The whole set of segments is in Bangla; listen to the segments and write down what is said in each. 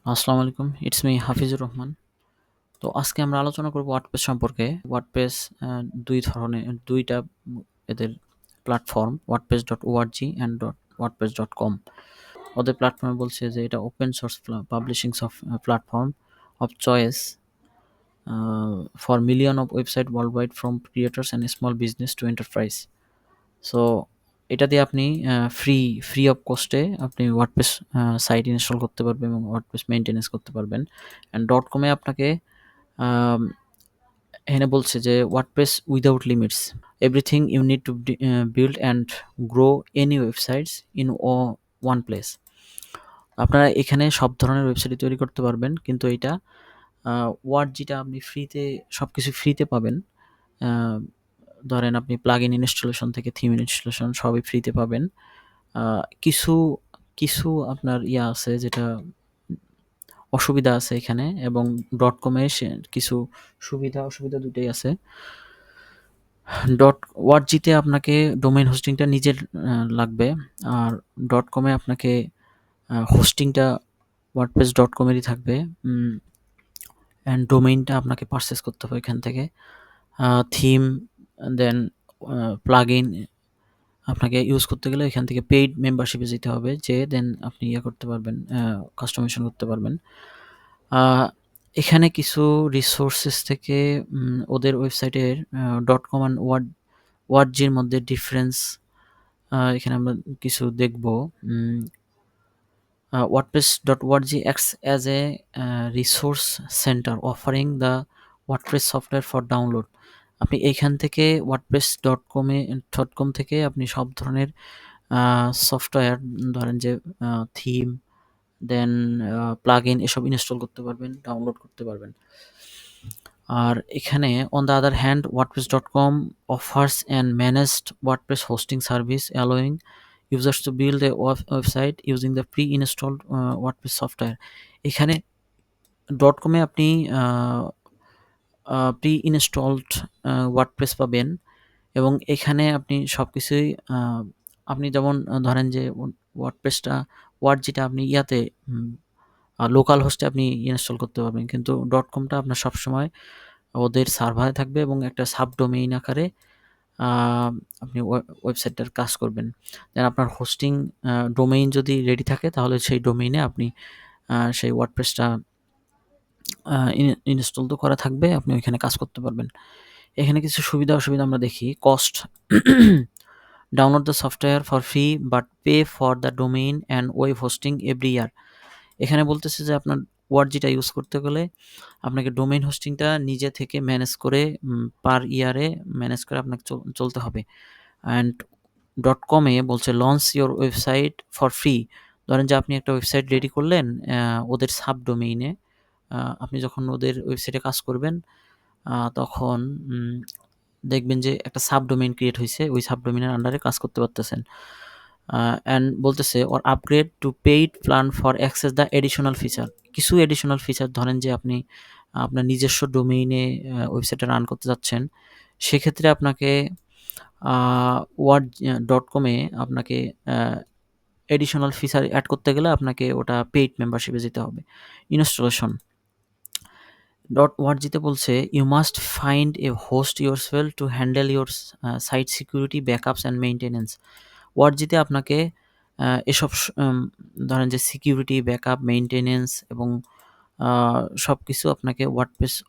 আসসালামু আলাইকুম। It's me Hafizur Rahman. তো আজকে আমরা আলোচনা করব ওয়ার্ডপ্রেস সম্পর্কে। ওয়ার্ডপ্রেস ২ ধরনের ২ টা এদের প্ল্যাটফর্ম wordpress.org অ্যান্ড wordpress.com। ওদের প্ল্যাটফর্মে বলছে যে এটা open source publishing platform of choice for million of website world wide from creators and small business to enterprise. So এটা দিয়ে আপনি ফ্রি অফ কস্টে আপনি ওয়ার্ডপ্রেস সাইট ইনস্টল করতে পারবেন এবং ওয়ার্ডপ্রেস মেইনটেনেন্স করতে পারবেন। অ্যান্ড .com-এ আপনাকে আম এখানে বলছে যে WordPress without limits. Everything you need to build and grow any websites in one place. আপনারা এখানে সব ধরনের ওয়েবসাইট তৈরি করতে পারবেন, কিন্তু এইটা ওয়ার্ড যেটা আপনি ফ্রিতে সবকিছু ফ্রিতে পাবেন। আ ধরেন আপনি প্লাগইন ইনস্টলেশন থেকে থিম ইনস্টলেশন সবই ফ্রিতে পাবেন। আ কিছু, কিছু আপনার আছে যেটা অসুবিধা আছে এখানে, এবং .com-এ কিছু সুবিধা অসুবিধা দুটোই আছে। .org-তে আপনাকে ডোমেইন হোস্টিংটা নিজের লাগবে। আর .com-এ আপনাকে হোস্টিংটা wordpress.com-এরই থাকবে। অ্যান্ড ডোমেইনটা আপনাকে পারচেজ করতে হবে এখান থেকে। থিম দেন প্লাগইন আপনাকে ইউজ করতে গেলে এখান থেকে পেইড মেম্বারশিপে যেতে হবে, যেয়ে দেন আপনি করতে পারবেন, কাস্টমাইজেশন করতে পারবেন। এখানে কিছু রিসোর্সেস থেকে ওদের ওয়েবসাইটের .com অ্যান্ড ওয়ার্ডজির মধ্যে ডিফারেন্স এখানে আমরা কিছু দেখব। WordPress.org acts as a resource center offering the WordPress software for download. আপনি এইখান থেকে wordpress.com থেকে আপনি সব ধরনের সফটওয়্যার, ধরেন যে থিম দেন প্লাগইন এসব ইনস্টল করতে পারবেন, ডাউনলোড করতে পারবেন। আর এখানে on the other hand wordpress.com offers an managed WordPress hosting service allowing users to build a website using the pre-installed WordPress software. এখানে .com-এ আপনি pre-installed WordPress পাবেন, এবং এখানে আপনি সবকিছুই আপনি যেমন ধরেন যে ওয়ার্ডপ্রেসটা যেটা আপনি লোকাল হোস্টে আপনি ইনস্টল করতে পারবেন, কিন্তু .com-টা আপনার সবসময় ওদের সার্ভারে থাকবে এবং একটা সাবডোমেইন আকারে আপনি ওয়েবসাইটটার কাজ করবেন। দেন আপনার হোস্টিং ডোমেইন যদি রেডি থাকে তাহলে সেই ডোমেইনে আপনি সেই ওয়ার্ডপ্রেসটা ইনস্টল তো করা থাকবে, আপনি ওইখানে কাজ করতে পারবেন। এখানে কিছু সুবিধা অসুবিধা আমরা দেখি। Cost: download the software for free but pay for the domain and web hosting every year. এখানে বলতেছে যে আপনার ওয়ার্ডজিটা ইউজ করতে গেলে আপনাকে ডোমেইন হোস্টিংটা নিজে থেকে ম্যানেজ করে পার ইয়ারে ম্যানেজ করে আপনাকে চলতে হবে। অ্যান্ড .com-এ বলছে launch your website for free. ধরেন যে আপনি একটা ওয়েবসাইট রেডি করলেন ওদের সাবডোমেইনে। আপনি যখন ওদের ওয়েবসাইটে কাজ করবেন তখন দেখবেন যে একটা সাবডোমেইন ক্রিয়েট হয়েছে, ওই সাবডোমেইনের আন্ডারে কাজ করতে পারতেছেন। অ্যান্ড বলতেছে or upgrade two paid plan for access the additional feature. কিছু এডিশনাল ফিচার, ধরেন যে আপনি আপনার নিজস্ব ডোমেইনে ওয়েবসাইটটা রান করতে যাচ্ছেন, সেক্ষেত্রে আপনাকে .com-এ আপনাকে এডিশনাল ফিচার অ্যাড করতে গেলে আপনাকে ওটা পেইড মেম্বারশিপে যেতে হবে। ইনস্টলেশন: .org-তে বলছে you must find a host yourself to handle your site security, backups and maintenance. ওয়ার্ডজিতে আপনাকে এসব ধরেন যে সিকিউরিটি, ব্যাকআপ, মেইনটেনেন্স এবং সব কিছু আপনাকে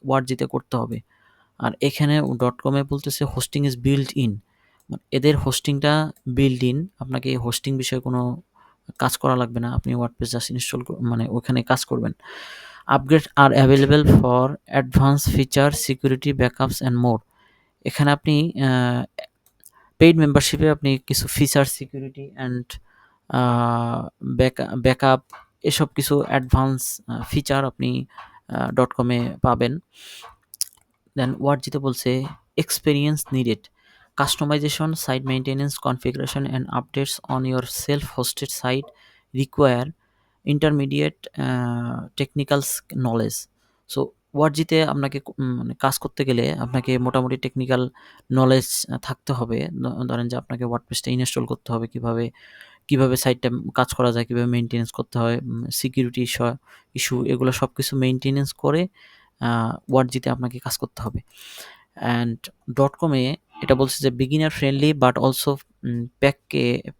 ওয়ার্ডজিতে করতে হবে। আর এখানে .com-এ বলতেছে হোস্টিং ইজ বিল্ট ইন। এদের হোস্টিংটা বিল্ট ইন, আপনাকে এই হোস্টিং বিষয়ে কোনো কাজ করা লাগবে না, আপনি ওয়ার্ডপ্রেস জাস্ট ইনস্টল ওখানে কাজ করবেন। Upgrade R available for advance feature, security, backups and more. এখানে আপনি পেইড মেম্বারশিপে আপনি কিছু ফিচার, সিকিউরিটি অ্যান্ড ব্যাকআপ এসব কিছু অ্যাডভান্স ফিচার আপনি .com-এ পাবেন। দেন ওয়ার্ডজিতে বলছে experience needed, customization, site maintenance, configuration and updates on your self hosted site require intermediate technical knowledge. So ওয়ার্ডজিতে আপনাকে কাজ করতে গেলে আপনাকে মোটামুটি টেকনিক্যাল নলেজ থাকতে হবে। ধরেন যে আপনাকে ওয়ার্ডপ্রেসটা ইনস্টল করতে হবে কীভাবে, কিভাবে সাইটটা কাজ করা যায়, কিভাবে মেইনটেনেন্স করতে হয়, সিকিউরিটি ইস্যু এগুলো সব কিছু মেইনটেনেন্স করে ওয়ার্ডজিতে আপনাকে কাজ করতে হবে। অ্যান্ড ডট কমে এটা বলছে যে beginner friendly but also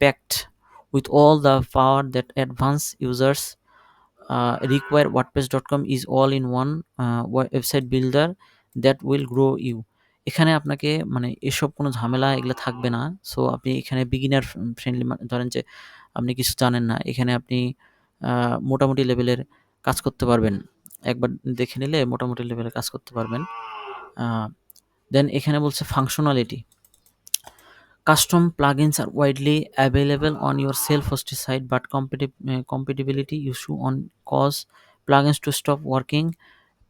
packed with all the power that advanced users require. WordPress.com is all-in-one website builder that will grow you. এখানে আপনাকে মানে এসব কোনো ঝামেলা এগুলো থাকবে না। সো আপনি এখানে বিগিনার ফ্রেন্ডলি, ধরেন যে আপনি কিছু জানেন না, এখানে আপনি মোটামুটি লেভেলের কাজ করতে পারবেন। একবার দেখে নিলে মোটামুটি লেভেলের কাজ করতে পারবেন। দেন এখানে বলছে functionality. Custom plugins are widely available on your self-hosted site, but compatibility issue on cause plugins to stop working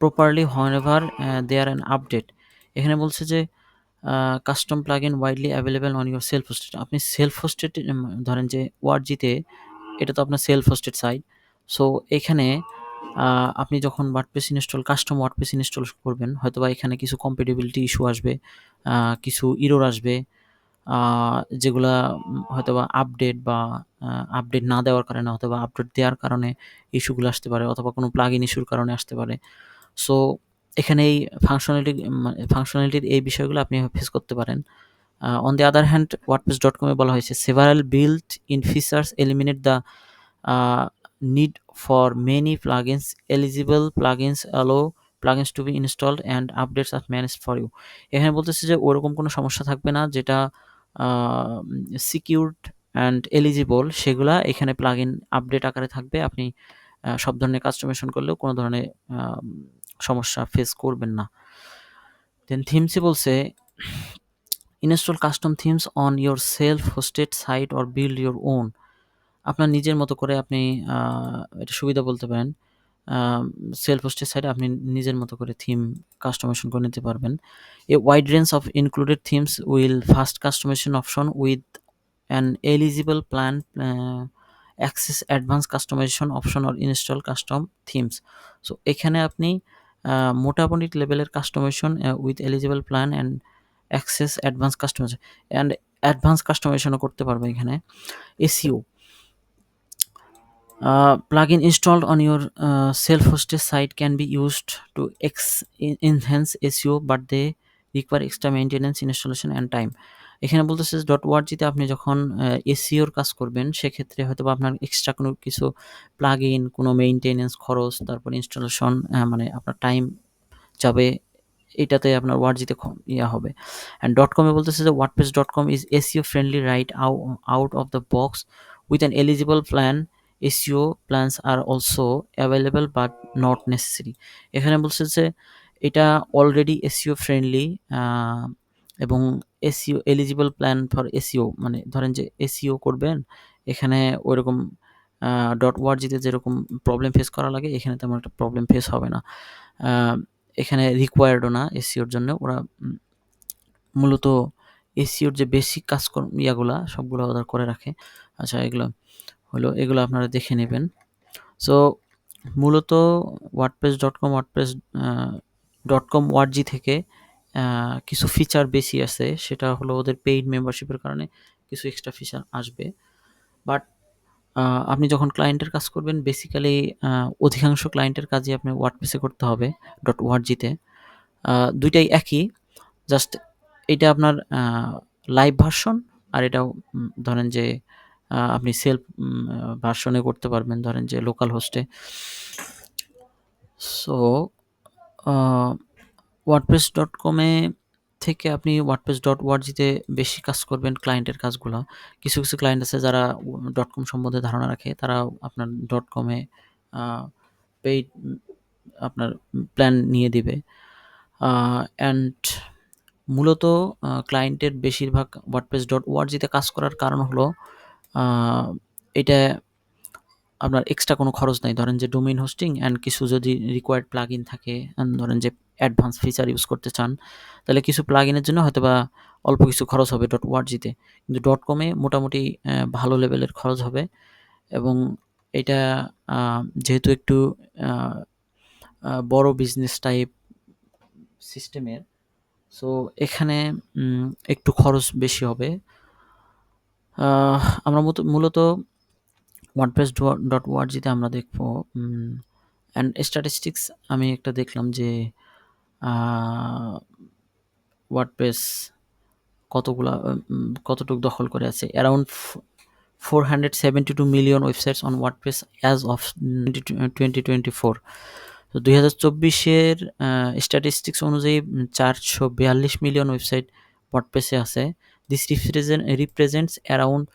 properly whenever they are an update. এখানে বলছে যে custom plugin widely available on your self hosted. আপনি সেলফ হোস্টেড ধরেন যে ওয়ার্ডজিতে এটা তো আপনার সেলফ হোস্টেড সাইট। সো এখানে আপনি যখন ওয়ার্ডপ্রেস কাস্টম ওয়ার্ডপ্রেস ইনস্টল করবেন, হয়তোবা এখানে কিছু কম্প্যাটিবিলিটি ইস্যু আসবে, কিছু ইরর আসবে, যেগুলা হয়তোবা আপডেট না দেওয়ার কারণে অথবা আপডেট দেওয়ার কারণে ইস্যুগুলো আসতে পারে, অথবা কোনো প্লাগইন ইস্যুর কারণে আসতে পারে। সো এখানে এই ফাংশনালিটির এই বিষয়গুলো আপনি ফেস করতে পারেন। On the other hand WordPress.com এ বলা হয়েছে several built-in features eliminate the need for many plugins. Eligible plugins allow plugins to be installed and updates are managed for you. এখানে বলতেছে যে ওরকম কোনো সমস্যা থাকবে না, যেটা সিকিউরড অ্যান্ড এলিজিবল সেগুলা এখানে প্লাগইন আপডেট আকারে থাকবে। আপনি সব ধরনের কাস্টমাইজেশন করলেও কোনো ধরনের সমস্যা ফেস করবেন না। দেন থিমসে বলছে install custom themes on your self hosted site or build your own. আপনার নিজের মতো করে আপনি এটা সুবিধা বলতে পারেন, সেলফ হোস্টেড সাইটে আপনি নিজের মতো করে থিম কাস্টমাইজেশন করে নিতে পারবেন। A wide range of included themes will fast customization option with an eligible plan access advance customization option or install custom themes. So এখানে আপনি মোটামুটি লেভেলের customization with eligible plan and access advance customization and advance কাস্টমাইজেশনও করতে পারবে এখানে। SEO plugin installed on your self-hosted site can be used to enhance SEO, but they require extra maintenance, installation and time. এখানে বলতেছে ডট ওয়ার্জিতে আপনি যখন এসইওর কাজ করবেন, সেক্ষেত্রে হয়তো আপনার এক্সট্রা কোনো কিছু প্লাগইন, কোনো মেইনটেনেন্স খরচ, তারপর ইনস্টলেশন, মানে আপনার টাইম যাবে, এটাতে আপনার ওয়ার্ডজিতে হবে। অ্যান্ড ডট কমে বলতেছে যে WordPress.com is SEO friendly right out of the box with an eligible plan. SEO plans are also available but not necessary. এখানে বলছে যে এটা অলরেডি SEO ফ্রেন্ডলি এবং SEO eligible plan for SEO, মানে ধরেন যে SEO করবেন, এখানে ওইরকম ডট ওয়ার্ডজিতে যেরকম প্রবলেম ফেস করা লাগে এখানে তেমন একটা প্রবলেম ফেস হবে না। এখানে রিকোয়ার্ডও না এসইওর জন্য। ওরা মূলত এসইওর যে বেসিক কাজকর্ম ইয়াগুলা সবগুলো ওরা করে রাখে। আচ্ছা, এগুলো আপনারা দেখে নেবেন। সো মূলত WordPress.com ওয়ার্ডজি থেকে কিছু ফিচার বেশি আছে, সেটা হলো ওদের পেইড মেম্বারশিপের কারণে কিছু এক্সট্রা ফিচার আসবে। বাট আপনি যখন ক্লায়েন্টের কাজ করবেন, বেসিক্যালি অধিকাংশ ক্লায়েন্টের কাজই আপনি ওয়ার্ডপ্রেসে করতে হবে ডট ওয়ার্ডজিতে। দুইটাই একই, জাস্ট এটা আপনার লাইভ ভার্সন, আর এটাও ধরেন যে আপনি সেলফ ভার্সনে করতে পারবেন, ধরেন যে লোকাল হোস্টে। সো WordPress.com থেকে আপনি WordPress.org-তে বেশি কাজ করবেন ক্লায়েন্টের কাজগুলো। কিছু ক্লায়েন্ট আছে যারা .com সম্বন্ধে ধারণা রাখে, তারা আপনার .com-এ পেইড আপনার প্ল্যান নিয়ে দিবে। অ্যান্ড মূলত ক্লায়েন্টের বেশিরভাগ WordPress.org-তে কাজ করার কারণ হলো এটা আপনার এক্সট্রা কোনো খরচ নাই। ধরেন যে ডোমেইন হোস্টিং অ্যান্ড কিছু যদি রিকোয়ার্ড প্লাগইন থাকে, ধরেন যে অ্যাডভান্স ফিচার ইউজ করতে চান, তাহলে কিছু প্লাগইনের জন্য হয়তোবা অল্প কিছু খরচ হবে .org-তে, কিন্তু .com-এ মোটামুটি ভালো লেভেলের খরচ হবে। এবং এটা যেহেতু একটু বড় বিজনেস টাইপ সিস্টেমের, সো এখানে একটু খরচ বেশি হবে। আমরা মূলত ওয়ার্ডপ্রেস ডট ওআরজিতে আমরা দেখব অ্যান্ড স্ট্যাটিস্টিক্স আমি একটা দেখলাম যে ওয়ার্ডপ্রেস কতটুক দখল করে আছে। Around 472 million websites on WordPress as of 2024। তো 2024-এর স্ট্যাটিস্টিক্স অনুযায়ী 442 মিলিয়ন ওয়েবসাইট ওয়ার্ডপ্রেসে আছে। This represents around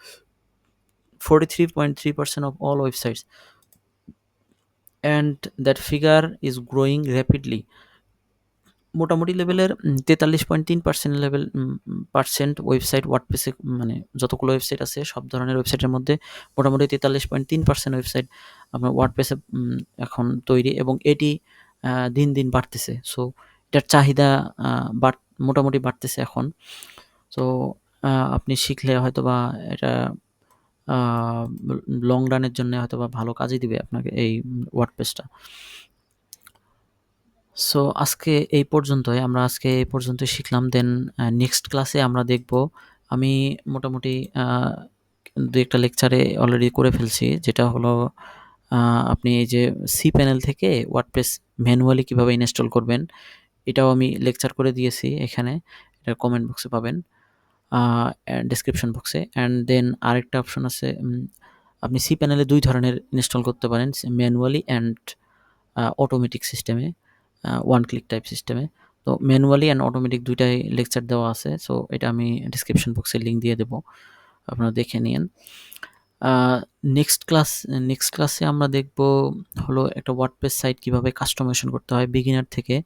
43.3% of all websites, and that figure is growing rapidly. মোটামুটি লেভেলের 43.3% লেভেল পার্সেন্ট ওয়েবসাইট ওয়ার্ডপ্রেসে, মানে যতগুলো ওয়েবসাইট আছে সব ধরনের ওয়েবসাইটের মধ্যে মোটামুটি 43.3% ওয়েবসাইট আপনার ওয়ার্ডপ্রেসে এখন তৈরি, এবং এটি দিন দিন বাড়তেছে। সো এটার চাহিদা মোটামুটি বাড়তেছে এখন। সো আপনি শিখলে হয়তোবা এটা লং রানের জন্য হয়তোবা ভালো কাজে দিবে আপনাকে এই ওয়ার্ডপ্রেসটা। সো আজকে এই পর্যন্তই শিখলাম। দেন নেক্সট ক্লাসে আমরা দেখব, আমি মোটামুটি দু একটা লেকচারে অলরেডি করে ফেলছি, যেটা হলো আপনি এই যে সি প্যানেল থেকে ওয়ার্ডপ্রেস ম্যানুয়ালি কীভাবে ইনস্টল করবেন, এটাও আমি লেকচার করে দিয়েছি এখানে, এটা কমেন্ট বক্সে পাবেন, ডেসক্রিপশন বক্সে। অ্যান্ড দেন আরেকটা অপশন আছে, আপনি সি প্যানেলে 2 ধরনের ইনস্টল করতে পারেন, ম্যানুয়ালি অ্যান্ড অটোমেটিক সিস্টেমে, ওয়ান ক্লিক টাইপ সিস্টেমে। তো ম্যানুয়ালি অ্যান্ড অটোমেটিক দুইটাই লেকচার দেওয়া আছে। সো এটা আমি ডিসক্রিপশন বক্সে লিঙ্ক দিয়ে দেবো, আপনারা দেখে নিন। নেক্সট ক্লাসে আমরা দেখব হলো একটা ওয়ার্ডপ্রেস সাইট কীভাবে কাস্টমাইজেশন করতে হয় বিগিনার থেকে।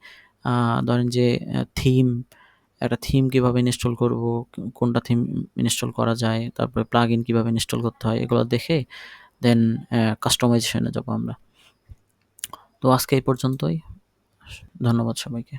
ধরেন যে একটা থিম কীভাবে ইনস্টল করব, কোনটা থিম ইনস্টল করা যায়, তারপরে প্লাগ ইন কীভাবে ইনস্টল করতে হয়, এগুলো দেখে দেন কাস্টমাইজেশনে যাব আমরা। তো আজকে এই পর্যন্তই, ধন্যবাদ সবাইকে।